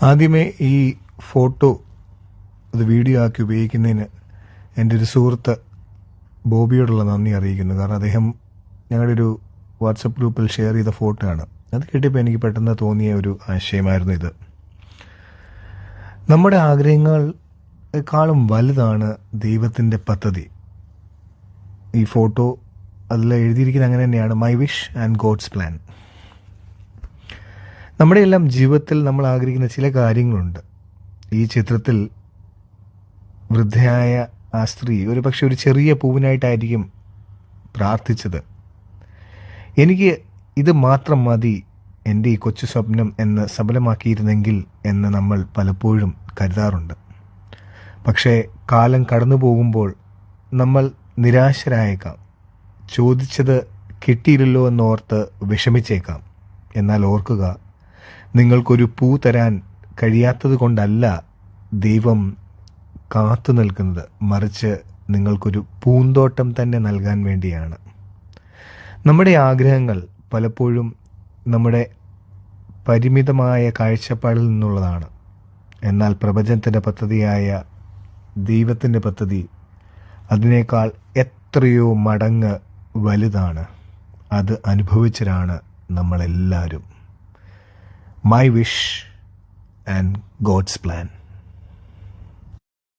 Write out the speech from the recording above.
ആദ്യമേ ഈ ഫോട്ടോ അത് വീഡിയോ ആക്കി ഉപയോഗിക്കുന്നതിന് എൻ്റെ ഒരു സുഹൃത്ത് ബോബിയോടുള്ള നന്ദി അറിയിക്കുന്നു. കാരണം അദ്ദേഹം ഞങ്ങളുടെ ഒരു വാട്സപ്പ് ഗ്രൂപ്പിൽ ഷെയർ ചെയ്ത ഫോട്ടോ ആണ്. അത് കിട്ടിയപ്പോൾ എനിക്ക് പെട്ടെന്ന് തോന്നിയ ഒരു ആശയമായിരുന്നു ഇത്. നമ്മുടെ ആഗ്രഹങ്ങളെക്കാളും വലുതാണ് ദൈവത്തിൻ്റെ പദ്ധതി. ഈ ഫോട്ടോ അതിൽ എഴുതിയിരിക്കുന്നത് അങ്ങനെ തന്നെയാണ്, my wish and God's plan. നമ്മുടെ എല്ലാം ജീവിതത്തിൽ നമ്മൾ ആഗ്രഹിക്കുന്ന ചില കാര്യങ്ങളുണ്ട്. ഈ ചിത്രത്തിൽ വൃദ്ധയായ ആ സ്ത്രീ ഒരു പക്ഷെ ഒരു ചെറിയ പൂവിനായിട്ടായിരിക്കും പ്രാർത്ഥിച്ചത്. എനിക്ക് ഇത് മാത്രം മതി എൻ്റെ ഈ കൊച്ചു സ്വപ്നം എന്ന് സഫലമാക്കിയിരുന്നെങ്കിൽ എന്ന് നമ്മൾ പലപ്പോഴും കരുതാറുണ്ട്. പക്ഷേ കാലം കടന്നു പോകുമ്പോൾ നമ്മൾ നിരാശരായേക്കാം, ചോദിച്ചത് കിട്ടിയില്ലല്ലോ എന്നോർത്ത് വിഷമിച്ചേക്കാം. എന്നാൽ ഓർക്കുക, നിങ്ങൾക്കൊരു പൂ തരാൻ കഴിയാത്തത് കൊണ്ടല്ല ദൈവം കാത്തു നിൽക്കുന്നത്, മറിച്ച് നിങ്ങൾക്കൊരു പൂന്തോട്ടം തന്നെ നൽകാൻ വേണ്ടിയാണ്. നമ്മുടെ ആഗ്രഹങ്ങൾ പലപ്പോഴും നമ്മുടെ പരിമിതമായ കാഴ്ചപ്പാടിൽ നിന്നുള്ളതാണ്. എന്നാൽ പ്രപഞ്ചത്തിൻ്റെ പദ്ധതിയായ ദൈവത്തിൻ്റെ പദ്ധതി അതിനേക്കാൾ എത്രയോ മടങ്ങ് വലുതാണ്. അത് അനുഭവിച്ചവരാണ് നമ്മളെല്ലാവരും. My wish and God's plan.